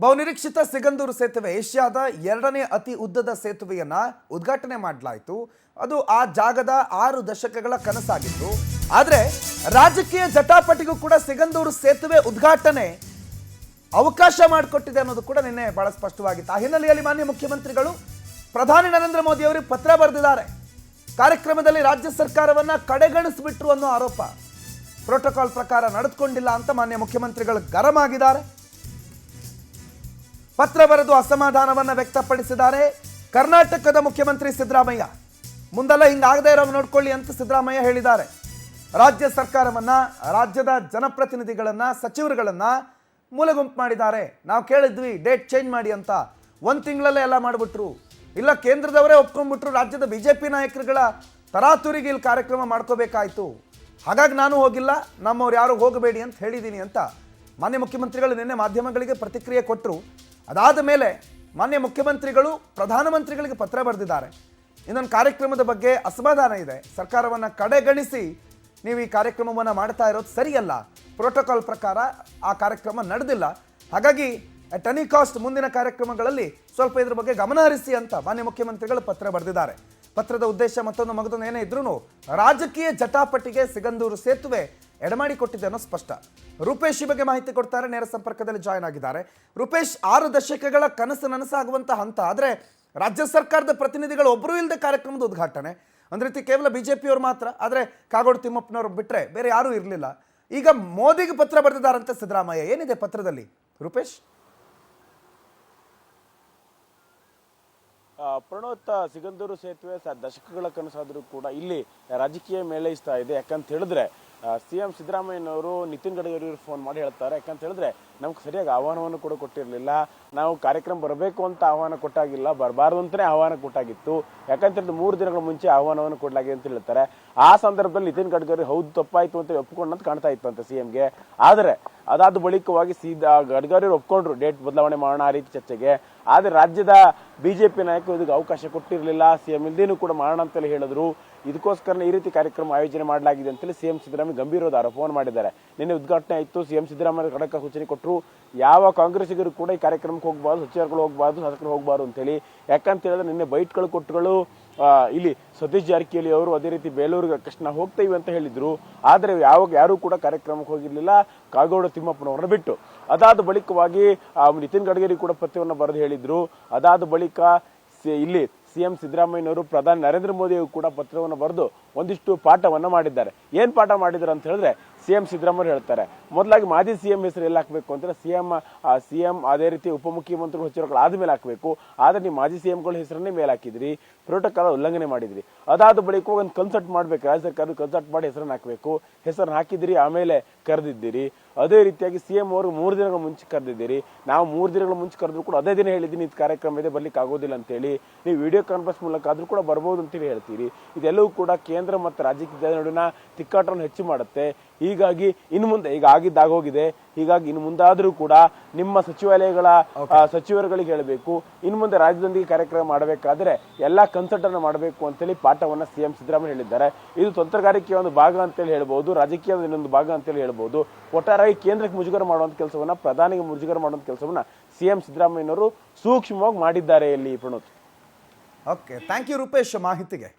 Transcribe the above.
ಬಹುನಿರೀಕ್ಷಿತ ಸಿಗಂದೂರು ಸೇತುವೆ ಏಷ್ಯಾದ 2ನೇ ಅತಿ ಉದ್ದದ ಸೇತುವೆಯನ್ನ ಉದ್ಘಾಟನೆ ಮಾಡಲಾಯಿತು. ಅದು ಆ ಜಾಗದ 6 ದಶಕಗಳ ಕನಸಾಗಿತ್ತು. ಆದರೆ ರಾಜಕೀಯ ಜಟಾಪಟಿಗೂ ಕೂಡ ಸಿಗಂದೂರು ಸೇತುವೆ ಉದ್ಘಾಟನೆ ಅವಕಾಶ ಮಾಡಿಕೊಟ್ಟಿದೆ ಅನ್ನೋದು ಕೂಡ ನಿನ್ನೆ ಬಹಳ ಸ್ಪಷ್ಟವಾಗಿತ್ತು. ಆ ಹಿನ್ನೆಲೆಯಲ್ಲಿ ಮಾನ್ಯ ಮುಖ್ಯಮಂತ್ರಿಗಳು ಪ್ರಧಾನಿ ನರೇಂದ್ರ ಮೋದಿ ಅವರಿಗೆ ಪತ್ರ ಬರೆದಿದ್ದಾರೆ. ಕಾರ್ಯಕ್ರಮದಲ್ಲಿ ರಾಜ್ಯ ಸರ್ಕಾರವನ್ನ ಕಡೆಗಣಿಸಿಬಿಟ್ರು ಅನ್ನೋ ಆರೋಪ, ಪ್ರೋಟೋಕಾಲ್ ಪ್ರಕಾರ ನಡೆದುಕೊಂಡಿಲ್ಲ ಅಂತ ಮಾನ್ಯ ಮುಖ್ಯಮಂತ್ರಿಗಳು ಗರಂ ಆಗಿದ್ದಾರೆ. ಪತ್ರ ಬರೆದು ಅಸಮಾಧಾನವನ್ನ ವ್ಯಕ್ತಪಡಿಸಿದ್ದಾರೆ. ಕರ್ನಾಟಕದ ಮುಖ್ಯಮಂತ್ರಿ ಸಿದ್ದರಾಮಯ್ಯ ಮುಂದೆಲ್ಲ ಹಿಂಗಾಗದೇ ಇರೋ ನೋಡ್ಕೊಳ್ಳಿ ಅಂತ ಸಿದ್ದರಾಮಯ್ಯ ಹೇಳಿದ್ದಾರೆ. ರಾಜ್ಯ ಸರ್ಕಾರವನ್ನ, ರಾಜ್ಯದ ಜನಪ್ರತಿನಿಧಿಗಳನ್ನ, ಸಚಿವರುಗಳನ್ನ ಮೂಲೆಗುಂಪು ಮಾಡಿದ್ದಾರೆ. ನಾವು ಕೇಳಿದ್ವಿ ಡೇಟ್ ಚೇಂಜ್ ಮಾಡಿ ಅಂತ, 1 ತಿಂಗಳಲ್ಲೇ ಎಲ್ಲ ಮಾಡಿಬಿಟ್ರು. ಇಲ್ಲ ಕೇಂದ್ರದವರೇ ಒಪ್ಕೊಂಡ್ಬಿಟ್ರು. ರಾಜ್ಯದ ಬಿಜೆಪಿ ನಾಯಕರುಗಳ ತರಾತುರಿಗೆ ಇಲ್ಲಿ ಕಾರ್ಯಕ್ರಮ ಮಾಡ್ಕೋಬೇಕಾಯ್ತು. ಹಾಗಾಗಿ ನಾನು ಹೋಗಿಲ್ಲ, ನಮ್ಮವ್ರು ಯಾರು ಹೋಗಬೇಡಿ ಅಂತ ಹೇಳಿದ್ದೀನಿ ಅಂತ ಮಾನ್ಯ ಮುಖ್ಯಮಂತ್ರಿಗಳು ನಿನ್ನೆ ಮಾಧ್ಯಮಗಳಿಗೆ ಪ್ರತಿಕ್ರಿಯೆ ಕೊಟ್ಟರು. ಅದಾದ ಮೇಲೆ ಮಾನ್ಯ ಮುಖ್ಯಮಂತ್ರಿಗಳು ಪ್ರಧಾನಮಂತ್ರಿಗಳಿಗೆ ಪತ್ರ ಬರೆದಿದ್ದಾರೆ. ಇನ್ನೊಂದು ಕಾರ್ಯಕ್ರಮದ ಬಗ್ಗೆ ಅಸಮಾಧಾನ ಇದೆ, ಸರ್ಕಾರವನ್ನು ಕಡೆಗಣಿಸಿ ನೀವು ಈ ಕಾರ್ಯಕ್ರಮವನ್ನು ಮಾಡ್ತಾ ಇರೋದು ಸರಿಯಲ್ಲ, ಪ್ರೋಟೋಕಾಲ್ ಪ್ರಕಾರ ಆ ಕಾರ್ಯಕ್ರಮ ನಡೆದಿಲ್ಲ, ಹಾಗಾಗಿ ಅಟ್ ಎನಿ ಕಾಸ್ಟ್ ಮುಂದಿನ ಕಾರ್ಯಕ್ರಮಗಳಲ್ಲಿ ಸ್ವಲ್ಪ ಇದ್ರ ಬಗ್ಗೆ ಗಮನ ಹರಿಸಿ ಅಂತ ಮಾನ್ಯ ಮುಖ್ಯಮಂತ್ರಿಗಳು ಪತ್ರ ಬರೆದಿದ್ದಾರೆ. ಪತ್ರದ ಉದ್ದೇಶ ಮತ್ತೊಂದು ಏನೇ ಇದ್ರೂ ರಾಜಕೀಯ ಜಟಾಪಟಿಗೆ ಸಿಗಂದೂರು ಸೇತುವೆ ಎಡಮಾಡಿ ಕೊಟ್ಟಿದೆ ಅನ್ನೋ ಸ್ಪಷ್ಟ. ರೂಪೇಶ್ ಈ ಬಗ್ಗೆ ಮಾಹಿತಿ ಕೊಡ್ತಾರೆ, ನೇರ ಸಂಪರ್ಕದಲ್ಲಿ ಜಾಯ್ನ್ ಆಗಿದ್ದಾರೆ. ರೂಪೇಶ್, 6 ದಶಕಗಳ ಕನಸು ನನಸಾಗುವಂತ ಹಂತ, ಆದರೆ ರಾಜ್ಯ ಸರ್ಕಾರದ ಪ್ರತಿನಿಧಿಗಳು ಒಬ್ಬರು ಇಲ್ಲದೆ ಕಾರ್ಯಕ್ರಮದ ಉದ್ಘಾಟನೆ, ಒಂದು ರೀತಿ ಕೇವಲ ಬಿಜೆಪಿಯವರು ಮಾತ್ರ, ಆದರೆ ಕಾಗೋಡು ತಿಮ್ಮಪ್ಪನವರು ಬಿಟ್ಟರೆ ಬೇರೆ ಯಾರೂ ಇರಲಿಲ್ಲ. ಈಗ ಮೋದಿಗೆ ಪತ್ರ ಬರೆದಿದ್ದಾರಂತೆ ಸಿದ್ದರಾಮಯ್ಯ, ಏನಿದೆ ಪತ್ರದಲ್ಲಿ ರೂಪೇಶ್? ಪ್ರಣೋತ್, ಸಿಗಂದೂರು ಸೇತುವೆ ದಶಕಗಳ ಕನಸಾದರೂ ಕೂಡ ಇಲ್ಲಿ ರಾಜಕೀಯ ಮೇಳೈಸ್ತಾ ಇದೆ. ಯಾಕಂತ ಹೇಳಿದ್ರೆ CM ಸಿದ್ದರಾಮಯ್ಯನವರು ನಿತಿನ್ ಗಡ್ಕರಿ ಫೋನ್ ಮಾಡಿ ಹೇಳ್ತಾರೆ, ಯಾಕಂತ ಹೇಳಿದ್ರೆ ನಮ್ಗೆ ಸರಿಯಾಗಿ ಆಹ್ವಾನವನ್ನು ಕೂಡ ಕೊಟ್ಟಿರಲಿಲ್ಲ, ನಾವು ಕಾರ್ಯಕ್ರಮ ಬರಬೇಕು ಅಂತ ಆಹ್ವಾನ ಕೊಟ್ಟಾಗಿಲ್ಲ, ಬರಬಾರ್ದು ಅಂತಲೇ ಆಹ್ವಾನ ಕೊಟ್ಟಾಗಿತ್ತು. ಯಾಕಂತ ಹೇಳಿದ್ರೆ 3 ದಿನಗಳ ಮುಂಚೆ ಆಹ್ವಾನವನ್ನು ಕೊಡಲಾಗಿದೆ ಅಂತ ಹೇಳ್ತಾರೆ. ಆ ಸಂದರ್ಭದಲ್ಲಿ ನಿತಿನ್ ಗಡ್ಕರಿ ಹೌದು ತಪ್ಪಾಯ್ತು ಅಂತ ಒಪ್ಕೊಂಡಂತ ಕಾಣ್ತಾ ಇತ್ತು ಅಂತ CMಗೆ. ಆದರೆ ಅದಾದ ಬಳಿಕವಾಗಿ ಗಡ್ಕರಿ ಒಪ್ಕೊಂಡ್ರು ಡೇಟ್ ಬದಲಾವಣೆ ಮಾಡೋಣ ಆ ರೀತಿ ಚರ್ಚೆಗೆ. ಆದರೆ ರಾಜ್ಯದ ಬಿಜೆಪಿ ನಾಯಕರು ಇದಕ್ಕೆ ಅವಕಾಶ ಕೊಟ್ಟಿರಲಿಲ್ಲ, CM ಇಲ್ದೇನೂ ಕೂಡ ಮಾಡೋಣ ಅಂತಲೇ ಹೇಳಿದ್ರು. ಇದಕ್ಕೋಸ್ಕರ ಈ ರೀತಿ ಕಾರ್ಯಕ್ರಮ ಆಯೋಜನೆ ಮಾಡಲಾಗಿದೆ ಅಂತೇಳಿ CM ಸಿದ್ದರಾಮಯ್ಯ ಗಂಭೀರವಾದ ಆರೋಪವನ್ನು ಮಾಡಿದ್ದಾರೆ. ನಿನ್ನೆ ಉದ್ಘಾಟನೆ ಆಯಿತು, CM ಸಿದ್ದರಾಮಯ್ಯ ಖಡಕ್ ಸೂಚನೆ ಕೊಟ್ಟರು, ಯಾವ ಕಾಂಗ್ರೆಸ್ಸಿಗರು ಕೂಡ ಈ ಕಾರ್ಯಕ್ರಮಕ್ಕೆ ಹೋಗಬಾರ್ದು, ಸಚಿವರುಗಳು ಹೋಗಬಾರ್ದು, ಶಾಸಕರು ಹೋಗಬಾರ್ದು ಅಂತೇಳಿ. ಯಾಕಂತ ಹೇಳಿದ್ರೆ ನಿನ್ನೆ ಬೈಟ್ಗಳು ಕೊಟ್ಟುಗಳು ಇಲ್ಲಿ ಸತೀಶ್ ಜಾರಕಿಹೊಳಿ ಅವರು ಅದೇ ರೀತಿ ಬೇಲೂರಿಗೆ ಕೃಷ್ಣ ಹೋಗ್ತೇವೆ ಅಂತ ಹೇಳಿದ್ರು. ಆದರೆ ಯಾರು ಕೂಡ ಕಾರ್ಯಕ್ರಮಕ್ಕೆ ಹೋಗಿರ್ಲಿಲ್ಲ, ಕಾಗೋಡು ತಿಮ್ಮಪ್ಪನವ್ರನ್ನ ಬಿಟ್ಟು. ಅದಾದ ಬಳಿಕವಾಗಿ ನಿತಿನ್ ಗಡ್ಕರಿ ಕೂಡ ಪತ್ರವನ್ನು ಬರೆದು ಹೇಳಿದ್ರು. ಅದಾದ ಬಳಿಕ ಇಲ್ಲಿ CM ಸಿದ್ದರಾಮಯ್ಯನವರು ಪ್ರಧಾನಿ ನರೇಂದ್ರ ಮೋದಿಯವರು ಕೂಡ ಪತ್ರವನ್ನು ಬರೆದು ಒಂದಿಷ್ಟು ಪಾಠವನ್ನ ಮಾಡಿದ್ದಾರೆ. ಏನ್ ಪಾಠ ಮಾಡಿದ್ದಾರೆ ಅಂತ ಹೇಳಿದ್ರೆ CM ಸಿದ್ದರಾಮಯ್ಯ ಹೇಳ್ತಾರೆ, ಮೊದಲಾಗಿ ಮಾಜಿ CM ಹೆಸರು ಎಲ್ಲ ಹಾಕ್ಬೇಕು ಅಂದ್ರೆ CM ಅದೇ ರೀತಿ ಉಪಮುಖ್ಯಮಂತ್ರಿಗಳು ಸಚಿವರುಗಳು ಆದ್ಮೇಲೆ ಹಾಕ್ಬೇಕು. ಆದ್ರೆ ನೀವು ಮಾಜಿ CMಗಳ ಹೆಸರನ್ನೇ ಮೇಲೆ ಹಾಕಿದ್ರಿ, ಪ್ರೋಟೋಕಾಲ್ ಉಲ್ಲಂಘನೆ ಮಾಡಿದ್ರಿ. ಅದಾದ ಬಳಿಕ ಒಂದು ಕನ್ಸಲ್ಟ್ ಮಾಡ್ಬೇಕು, ರಾಜ್ಯ ಸರ್ಕಾರ ಕನ್ಸಲ್ಟ್ ಮಾಡಿ ಹೆಸರನ್ನ ಹಾಕ್ಬೇಕು, ಹೆಸರನ್ನ ಹಾಕಿದಿರಿ, ಆಮೇಲೆ ಕರೆದಿದ್ದೀರಿ. ಅದೇ ರೀತಿಯಾಗಿ CM ಅವರು 3 ದಿನಗಳ ಮುಂಚೆ ಕರೆದಿದ್ದೀರಿ. ನಾವು 3 ದಿನಗಳ ಮುಂಚೆ ಕರೆದ್ರು ಕೂಡ ಅದೇ ದಿನ ಹೇಳಿದ್ದೀನಿ ಇದು ಕಾರ್ಯಕ್ರಮ ಇದೆ, ಬರ್ಲಿಕ್ಕೆ ಆಗೋದಿಲ್ಲ ಅಂತೇಳಿ. ನೀವು ವಿಡಿಯೋ ಕಾನ್ಫರೆನ್ಸ್ ಮೂಲಕ ಆದ್ರೂ ಕೂಡ ಬರ್ಬೋದು ಅಂತೇಳಿ ಹೇಳ್ತೀರಿ. ಇದೆಲ್ಲವೂ ಕೂಡ ಕೇಂದ್ರ ಮತ್ತು ರಾಜ್ಯದ ನಡುವಿನ ತಿಕ್ಕಾಟವನ್ನು ಹೆಚ್ಚು ಮಾಡುತ್ತೆ. ಹೀಗಾಗಿ ಇನ್ನು ಮುಂದೆ ಈಗ ಆಗಿದ್ದಾಗೋಗಿದೆ, ಹೀಗಾಗಿ ಇನ್ನು ಮುಂದಾದ್ರೂ ಕೂಡ ನಿಮ್ಮ ಸಚಿವಾಲಯಗಳ ಸಚಿವರುಗಳಿಗೆ ಹೇಳಬೇಕು, ಇನ್ನು ಮುಂದೆ ರಾಜ್ಯದೊಂದಿಗೆ ಕಾರ್ಯಕ್ರಮ ಮಾಡಬೇಕಾದ್ರೆ ಎಲ್ಲಾ ಕನ್ಸಲ್ಟ್ ಅನ್ನು ಮಾಡಬೇಕು ಅಂತೇಳಿ ಪಾಠವನ್ನ CM ಸಿದ್ದರಾಮಯ್ಯ ಹೇಳಿದ್ದಾರೆ. ಇದು ತಂತ್ರಗಾರಿಕೆಯ ಒಂದು ಭಾಗ ಅಂತೇಳಿ ಹೇಳ್ಬಹುದು, ರಾಜಕೀಯದ ಇನ್ನೊಂದು ಭಾಗ ಅಂತೇಳಿ ಹೇಳ್ಬಹುದು. ಒಟ್ಟಾರೆಯಾಗಿ ಕೇಂದ್ರಕ್ಕೆ ಮುಜುಗರ ಮಾಡುವಂತ ಕೆಲಸವನ್ನ, ಪ್ರಧಾನಿಗೆ ಮುಜುಗರ ಮಾಡುವಂತ ಕೆಲಸವನ್ನ CM ಸಿದ್ದರಾಮಯ್ಯನವರು ಸೂಕ್ಷ್ಮವಾಗಿ ಮಾಡಿದ್ದಾರೆ ಇಲ್ಲಿ. Pranoth, okay, thank you Rupesh ಮಾಹಿತಿಗೆ.